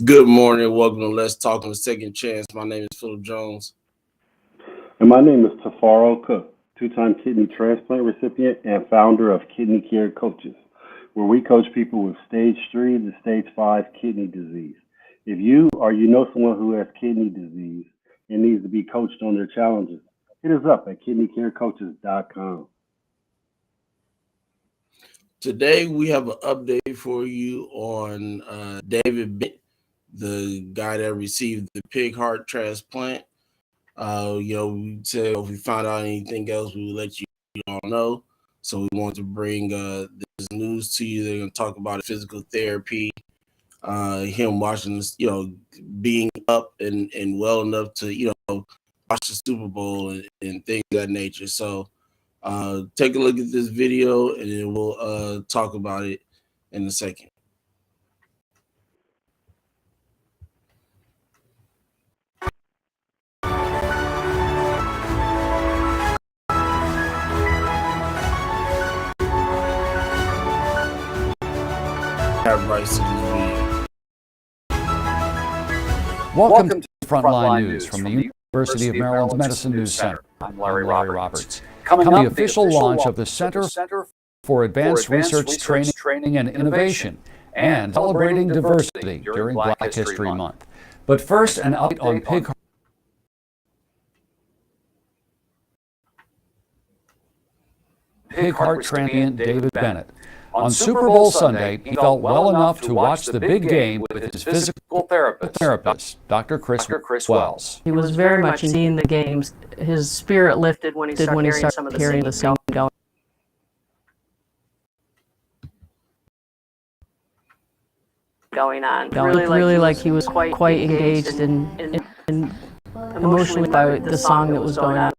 Good morning. Welcome to Let's Talk on the Second Chance. My name is Philip Jones. And my name is Tifiro Cook, two-time kidney transplant recipient and founder of Kidney Care Coaches, where we coach people with stage 3 to stage 5 kidney disease. If you or you know someone who has kidney disease and needs to be coached on their challenges, hit us up at kidneycarecoaches.com. Today we have an update for you on Davod Bennett, the guy that received the pig heart transplant. We said if we found out anything else, we would let you all know. So we want to bring this news to you. They're going to talk about physical therapy, him watching this, being up and well enough to, watch the Super Bowl and things of that nature. So take a look at this video and then we'll talk about it in a second. Welcome to Frontline News from the University of Maryland's Medicine News Center. I'm Larry Roberts. Coming up, the official launch of the Center for Advanced Research, Training, and Innovation, and celebrating diversity during Black History Month. But first, an update on pig heart transplant Davod Bennett. On Super Bowl Sunday, he felt well enough to watch the big game with his physical therapist, Dr. Chris Wells. He was very much seeing the games. His spirit lifted when he started hearing the sound going on. Really like he was quite engaged and emotionally by the song that was going on,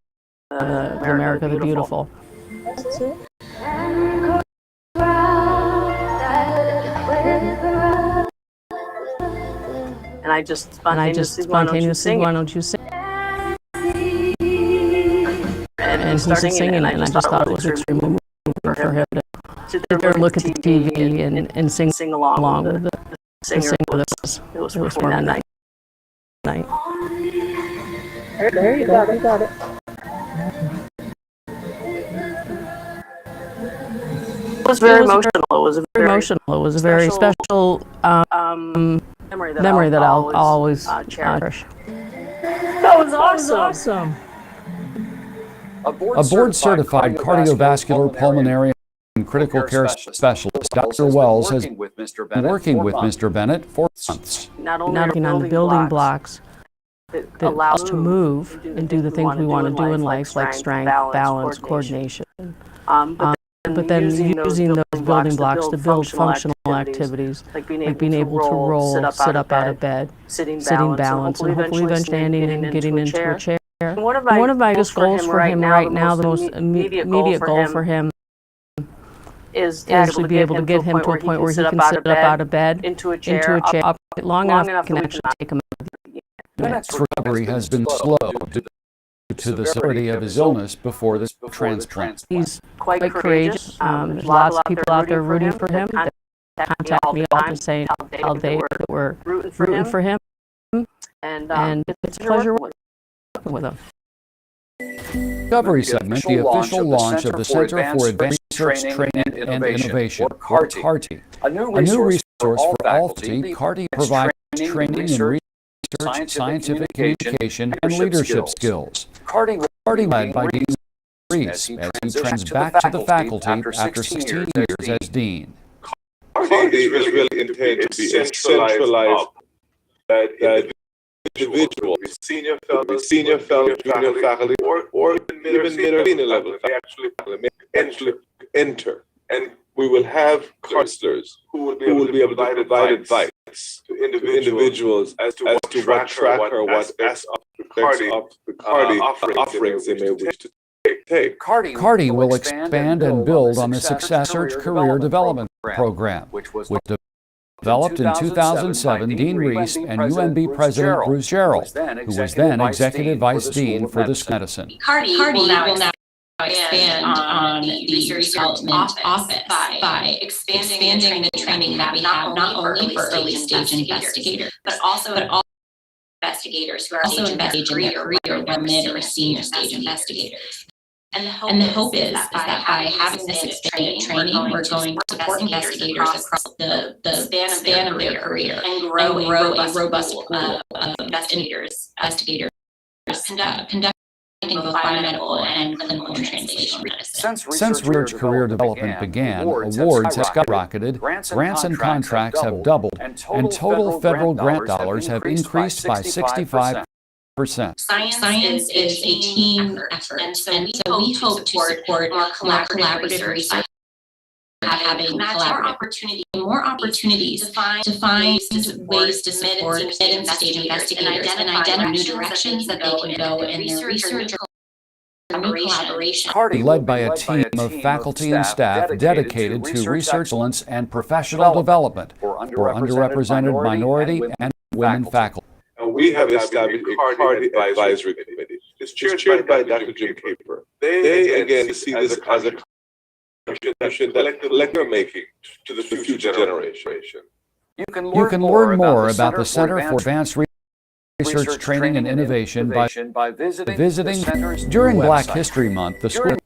America the Beautiful. And I just spontaneously, why don't you sing? And he started singing it, and I just thought it was extremely moving for him to sit there and look at the TV and sing along with the singer with us. It was performed that night. There you got it. It was very emotional. It was a very special memory that I'll always cherish. That was awesome. A board-certified cardiovascular, pulmonary, and critical care specialist, Dr. Wells, has been working with Mr. Bennett for months. Not only on the building blocks that allow us to move and do the things we want to do in life, like strength, balance, coordination. But then using those building blocks to build functional activities, like being able to roll, sit up out of bed, sitting balance, and hopefully then standing and getting into a chair. One of my biggest goals for him right now, the most immediate goal for him, is to actually be able to get him to a point where he can sit up out of bed, into a chair, up long enough he can actually take him out of the Bennett's recovery has been slow due to the severity of his illness before the transplant. He's quite courageous. There's lots of people out there rooting for him that contact me all the time saying how they were rooting for him. And it's a pleasure working with him. Recovery segment, the official launch of the Center for Advanced Research, Training, and Innovation, or CARTI. A new resource for all faculty. CARTI provides training and research, scientific communication, and leadership skills. CARTI led by Dean Reese as he trends back to the faculty after 16 years as dean. CARTI is really intended to be a centralized that individuals, senior fellows, junior faculty, or even middle level faculty actually enter. And we will have counselors who will be able to provide advice to individuals as to what track or what aspects of the CARTI offerings they may wish to take. CARTI will expand and build on the Success Search Career Development Program, which developed in 2007. Dean Reese and UMB President Bruce Gerald, who was then Executive Vice Dean for this medicine. CARTI will now expand on the research development office by expanding the training that we have, not only for early stage investigators, but also investigators who are also engaged in their career, whether mid or senior stage investigators. And the hope is that by having this expanded training, we're going to support investigators across the span of their career and grow a robust pool of investigators conducting both biomedical and clinical and translational medicine. Since research career development began, awards have skyrocketed, grants and contracts have doubled, and total federal grant dollars have increased by 65%. Science is a team effort, and so we hope to support more collaborative research, having more opportunities to find ways to support mid and stage investigators and identify new directions that they can go in their research or collaboration. Led by a team of faculty and staff dedicated to research excellence and professional development for underrepresented minority and women faculty. And we have established a CARTI advisory committee. It's chaired by Dr. Jim Caper. They again see this as a contribution that collective making to the future generation. You can learn more about the Center for Advanced Research, Training, and Innovation by visiting during Black History Month. The school.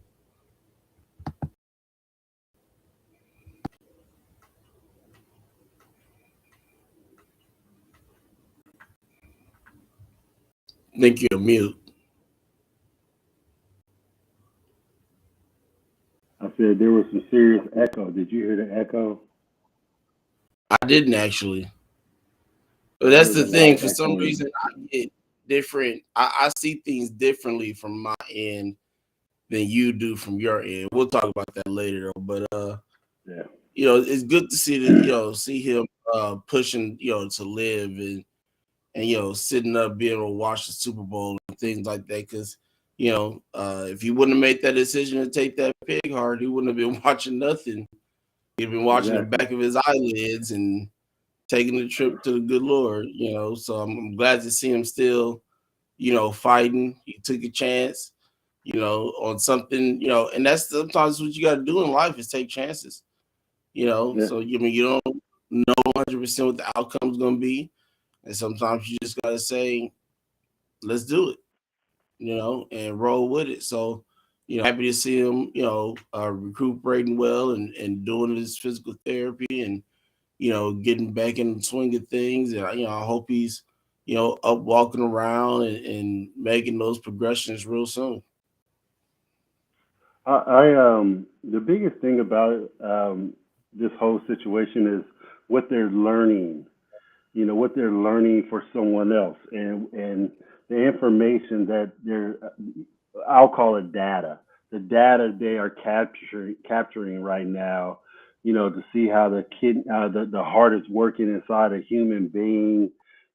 I think you're mute. I said there was some serious echo. Did you hear the echo? I didn't actually. But that's the thing. For some reason, I get different. I see things differently from my end than you do from your end. We'll talk about that later, though. But yeah, it's good to see that. See him pushing to live and sitting up, being able to watch the Super Bowl and things like that. Because if he wouldn't have made that decision to take that pig heart, he wouldn't have been watching nothing. He'd been watching the back of his eyelids and taking the trip to the good Lord. So I'm glad to see him still, fighting. He took a chance, on something, and that's sometimes what you got to do in life is take chances. So you don't know 100% what the outcome's going to be. And sometimes you just got to say, let's do it, and roll with it. So, happy to see him, recuperating well and doing his physical therapy and, getting back in the swing of things. And, I hope he's, up walking around and making those progressions real soon. The biggest thing about this whole situation is what they're learning. What they're learning for someone else and the information that I'll call it data. The data they are capturing right now, to see how the heart is working inside a human being,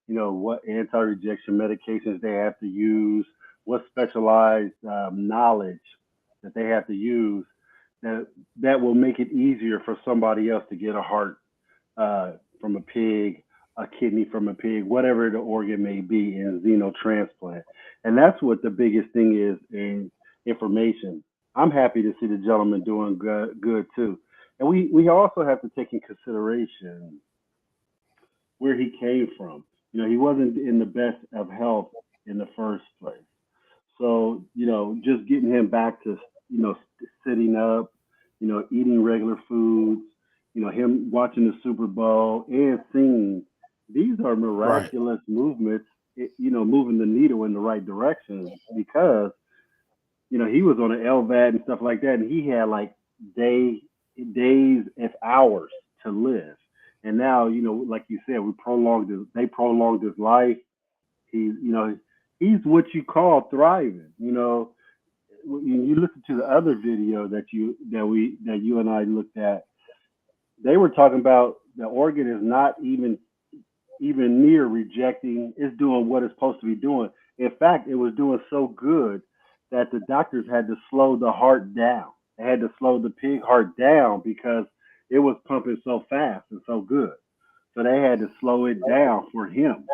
what anti-rejection medications they have to use, what specialized knowledge that they have to use that will make it easier for somebody else to get a heart from a pig, a kidney from a pig, whatever the organ may be in xenotransplant. And that's what the biggest thing is in information. I'm happy to see the gentleman doing good too. And we also have to take in consideration where he came from. He wasn't in the best of health in the first place. So, just getting him back to, sitting up, eating regular foods, him watching the Super Bowl and singing. These are miraculous movements, moving the needle in the right direction because, he was on an LVAD and stuff like that. And he had like days, if hours to live. And now, like you said, they prolonged his life. He's he's what you call thriving. When you listen to the other video that you and I looked at, they were talking about the organ is not even near rejecting. It's doing what it's supposed to be doing. In fact, it was doing so good that the doctors had to slow the heart down. They had to slow the pig heart down because it was pumping so fast and so good. So they had to slow it down for him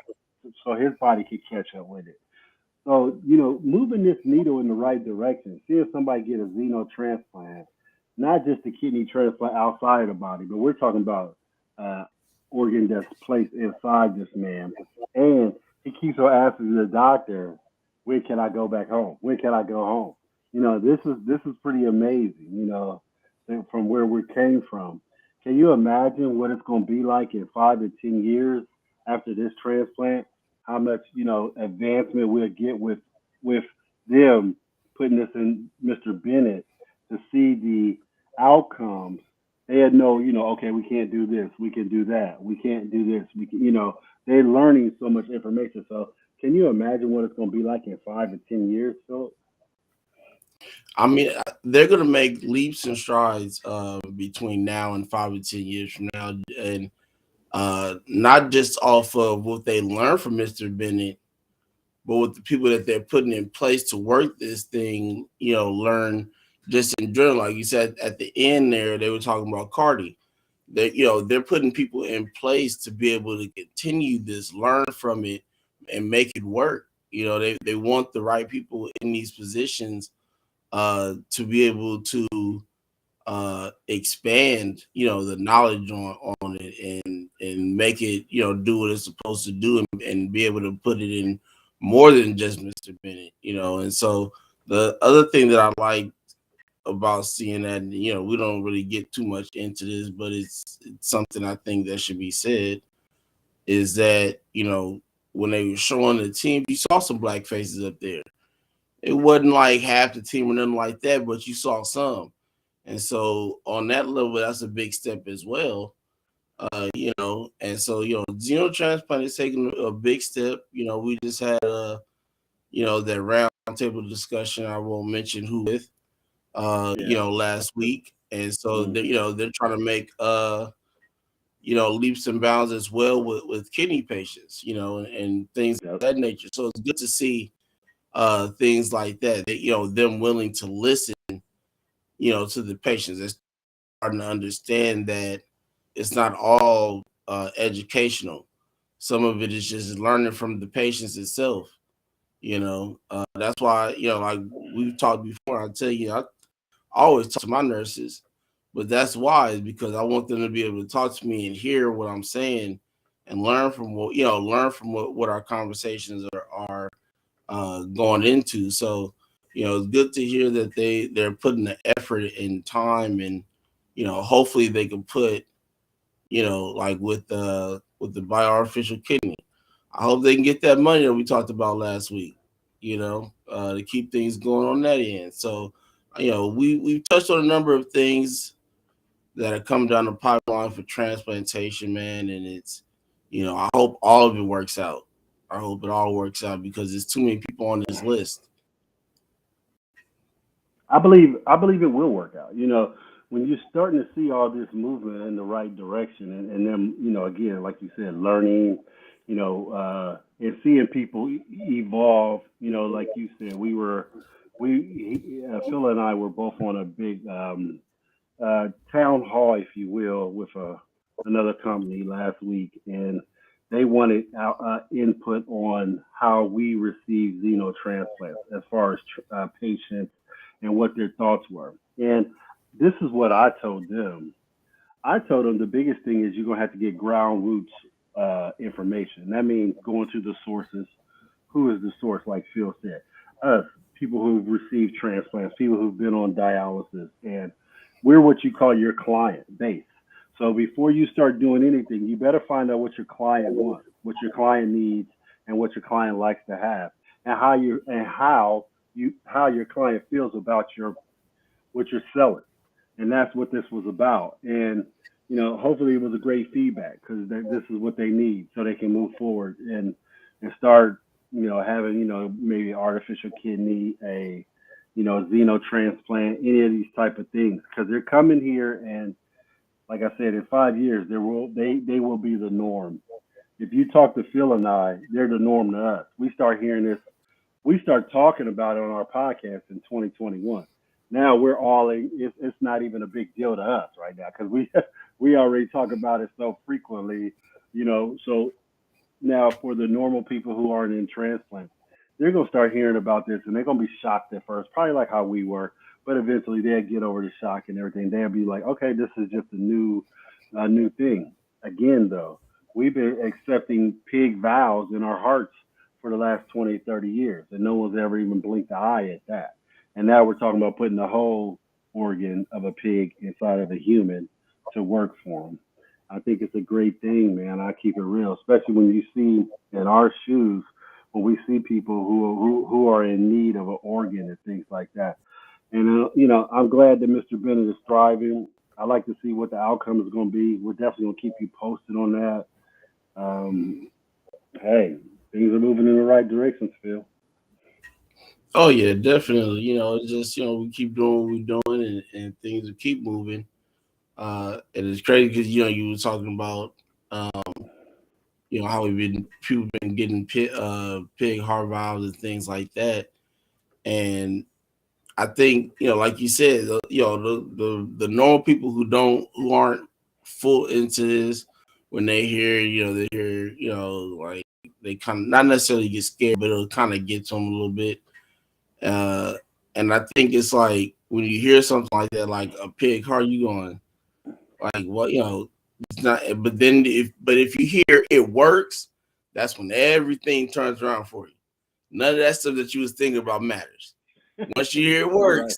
so his body could catch up with it. So, moving this needle in the right direction, seeing somebody get a xenotransplant, not just a kidney transplant outside of the body, but we're talking about uh, organ that's placed inside this man. And he keeps on asking the doctor, when can I go back home? When can I go home? This is pretty amazing, from where we came from. Can you imagine what it's going to be like in 5 to 10 years after this transplant? How much advancement we'll get with them putting this in Mr. Bennett to see the outcomes. They had okay, we can't do this, we can do that, we can't do this, we can, they're learning so much information. So can you imagine what it's going to be like in 5 to 10 years, Philip? I mean, they're going to make leaps and strides between now and 5 to 10 years from now, and not just off of what they learned from Mr. Bennett, but with the people that they're putting in place to work this thing, learn just in general. Like you said at the end there, they were talking about Cardi. They're putting people in place to be able to continue this, learn from it, and make it work. They want the right people in these positions to be able to expand, the knowledge on it and make it, do what it's supposed to do and be able to put it in more than just Mr. Bennett, And so the other thing that I like about seeing that, we don't really get too much into this, but it's something I think that should be said, is that, when they were showing the team, you saw some black faces up there. It wasn't like half the team or nothing like that, but you saw some. And so on that level, that's a big step as well. And so, xenotransplant is taking a big step. We just had that roundtable discussion. I won't mention who with, last week. And so they're trying to make leaps and bounds as well with kidney patients, and things of that nature. So it's good to see things like that, them willing to listen, to the patients. They're starting to understand that it's not all educational. Some of it is just learning from the patients itself. That's why, like we've talked before, I tell you, I always talk to my nurses, but that's why, is because I want them to be able to talk to me and hear what I'm saying and learn from what our conversations are going into. So, it's good to hear that they're putting the effort and time, and hopefully they can put, like with the bioartificial kidney. I hope they can get that money that we talked about last week, to keep things going on that end. So, we've touched on a number of things that are coming down the pipeline for transplantation, man, and it's, I hope all of it works out. I hope it all works out, because there's too many people on this list. I believe it will work out. When you're starting to see all this movement in the right direction, and then again, like you said, learning, and seeing people evolve. Like you said, Phil and I were both on a big town hall, if you will, with another company last week, and they wanted our input on how we receive xenotransplants as far as patients and what their thoughts were. And this is what I told them. I told them the biggest thing is you're going to have to get ground roots information. That means going to the sources. Who is the source, like Phil said? Us, people who've received transplants, people who've been on dialysis, and we're what you call your client base. So before you start doing anything, you better find out what your client wants, what your client needs, and what your client likes to have, and how your client feels about what you're selling. And that's what this was about. And hopefully it was a great feedback, because this is what they need so they can move forward and start having maybe artificial kidney, a xenotransplant, any of these type of things, because they're coming here, and like I said, in 5 years they will be the norm. If you talk to Phil and I, they're the norm to us. We start hearing this, we start talking about it on our podcast in 2021. Now we're all it's not even a big deal to us right now, because we already talk about it so frequently. So now for the normal people who aren't in transplants, they're going to start hearing about this and they're going to be shocked at first, probably like how we were. But eventually they'll get over the shock and everything. They'll be like, okay, this is just a new thing. Again, though, we've been accepting pig vows in our hearts for the last 20, 30 years, and no one's ever even blinked an eye at that. And now we're talking about putting the whole organ of a pig inside of a human to work for them. I think it's a great thing, man. I keep it real, especially when you see in our shoes when we see people who are in need of an organ and things like that. And I'm glad that Mr. Bennett is thriving. I like to see what the outcome is going to be. We're definitely going to keep you posted on that. Um, hey, things are moving in the right direction, Phil. Oh yeah, definitely. It's just we keep doing what we're doing, and things will keep moving. And it's crazy because you were talking about how people been getting pig heart valves and things like that, and I think like you said, the normal people who aren't full into this, when they hear they hear like they kind of not necessarily get scared, but it'll kind of get to them a little bit. Uh, and I think it's like when you hear something like that, like a pig heart, you going like, what, it's not. But if you hear it works, that's when everything turns around for you. None of that stuff that you was thinking about matters. Once you hear it works,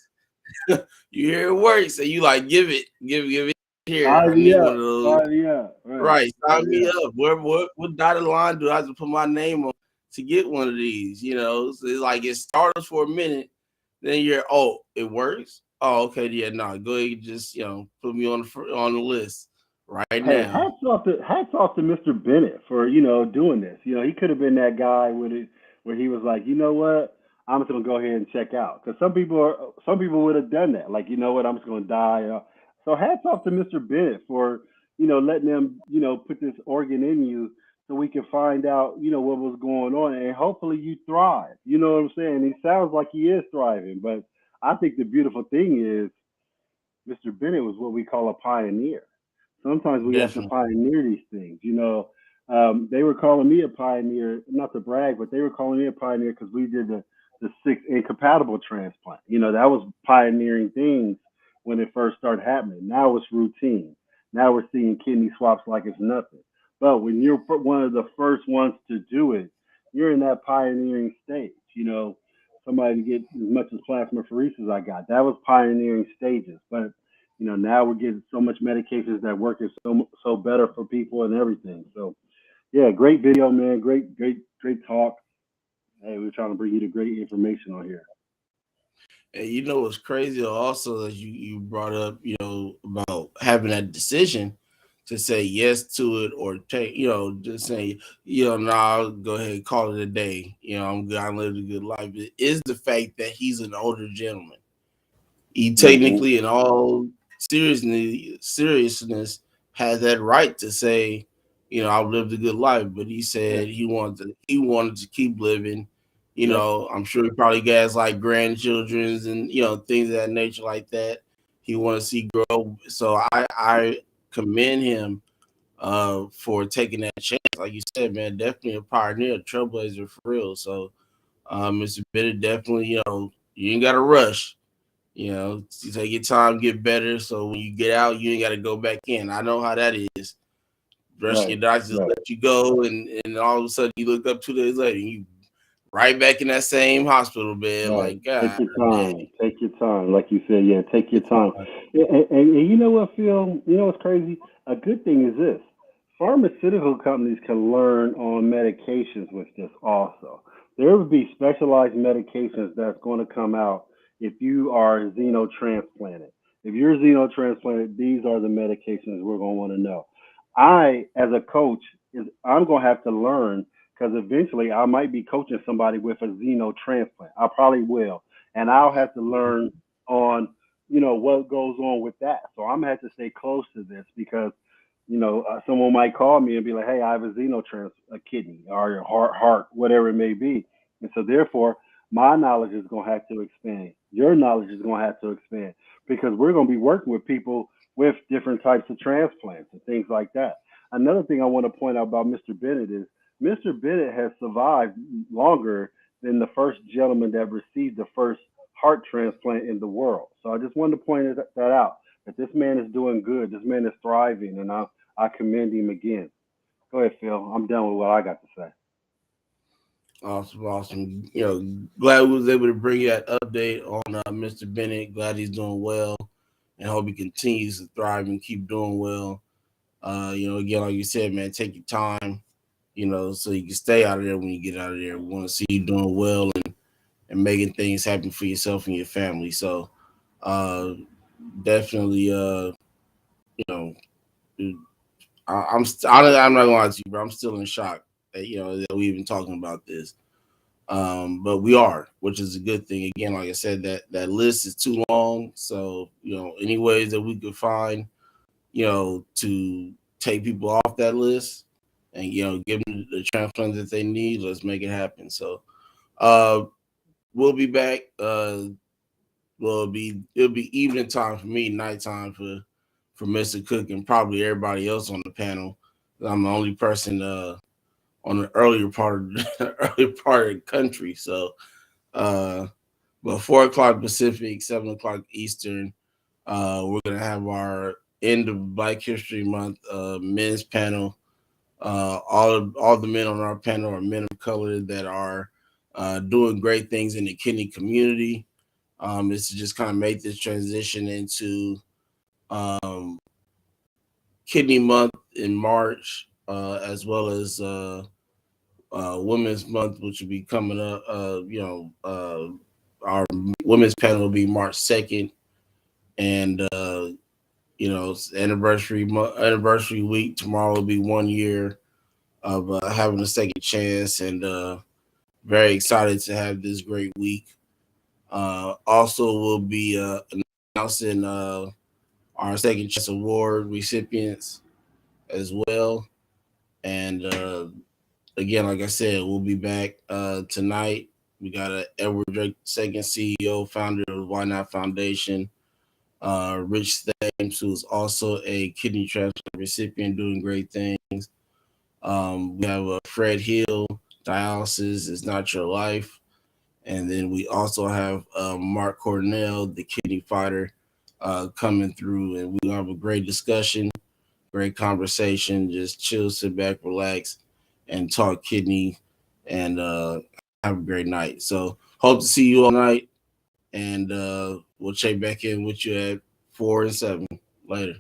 you hear it works, and you like give it here. I need one of those. Right, sign me up. What dotted line do I have to put my name on to get one of these? So it's like it starts for a minute, then you're, oh, it works. Oh, okay, yeah, no, go ahead, just put me on the list right Hey, now. hats off to Mr. Bennett for doing this. He could have been that guy with it where he was like, you know what, I'm just gonna go ahead and check out. Because some people would have done that. Like, you know what, I'm just gonna die. So hats off to Mr. Bennett for letting them put this organ in you so we can find out what was going on, and hopefully you thrive. You know what I'm saying? He sounds like he is thriving, but I think the beautiful thing is Mr. Bennett was what we call a pioneer. Sometimes we have to Definitely. pioneer these things. They were calling me a pioneer, not to brag, but they were calling me a pioneer because we did the six incompatible transplant. That was pioneering things when it first started happening. Now it's routine. Now we're seeing kidney swaps like it's nothing. But when you're one of the first ones to do it, you're in that pioneering stage. Somebody to get as much as plasmapheresis I got. That was pioneering stages. But now we're getting so much medications that work is so better for people and everything. So yeah, great video, man. Great talk. Hey, we're trying to bring you the great information on here. And what's crazy also that you brought up, about having that decision to say yes to it or take, just say, no, I'll go ahead and call it a day. I'm good. I lived a good life. It is the fact that he's an older gentleman. He technically, in all seriousness, has that right to say, I've lived a good life. But he said he wanted to keep living. I'm sure he probably has like grandchildrens and things of that nature like that. He want to see grow. So I commend him for taking that chance. Like you said, man, definitely a pioneer, a trailblazer for real. So Mr. Bennett, definitely, you ain't got to rush. You take your time, get better. So when you get out, you ain't got to go back in. I know how that is. Rushing your doctors just let you go, and all of a sudden you look up 2 days later, and you right back in that same hospital bed. Right. Like, God, take your time. Dang. Take your time, like you said. Yeah, take your time. And you know what, Phil? You know what's crazy? A good thing is this: pharmaceutical companies can learn on medications with this also. There would be specialized medications that's going to come out if you are xenotransplanted. If you're xenotransplanted, these are the medications we're going to want to know. I, as a coach, I'm going to have to learn because eventually I might be coaching somebody with a xenotransplant. I probably will, and I'll have to learn on what goes on with that. So I'm gonna have to stay close to this because someone might call me and be like, "Hey, I have a a kidney or a heart, whatever it may be," and so therefore my knowledge is gonna have to expand. Your knowledge is gonna have to expand because we're gonna be working with people with different types of transplants and things like that. Another thing I want to point out about Mr. Bennett is Mr. Bennett has survived longer than the first gentleman that received the first heart transplant in the world. So I just wanted to point that out, that this man is doing good. This man is thriving, and I commend him again. Go ahead, Phil. I'm done with what I got to say. Awesome, awesome. Glad we was able to bring you that update on Mr. Bennett. Glad he's doing well, and hope he continues to thrive and keep doing well. Again, like you said, man, take your time, so you can stay out of there when you get out of there. We want to see you doing well and making things happen for yourself and your family. So, definitely, I'm not gonna lie to you, bro. I'm still in shock that we even talking about this. But we are, which is a good thing. Again, like I said, that list is too long. So, any ways that we could find, to take people off that list and, give them the transplant that they need, let's make it happen. So, we'll be back. It'll be evening time for me, nighttime for Mr. Cook and probably everybody else on the panel. I'm the only person on the earlier part of the country. So, but 4 o'clock Pacific, 7 o'clock Eastern, we're gonna have our end of Black History Month men's panel. All the men on our panel are men of color that are doing great things in the kidney community. Is to just kind of make this transition into Kidney Month in March, as well as Women's Month, which will be coming up. Our women's panel will be March 2nd, and it's anniversary week. Tomorrow will be 1 year of having a second chance, and very excited to have this great week. Also, we'll be announcing our second chance award recipients as well. And again, like I said, we'll be back tonight. We got Edward Drake, second CEO, founder of Why Not Foundation. Rich Thames, who is also a kidney transplant recipient, doing great things. We have Fred Hill, dialysis is not your life. And then we also have Mark Cornell, the kidney fighter, coming through. And we'll have a great discussion, great conversation. Just chill, sit back, relax, and talk kidney, and have a great night. So hope to see you all night. And we'll check back in with you at 4 and 7 later.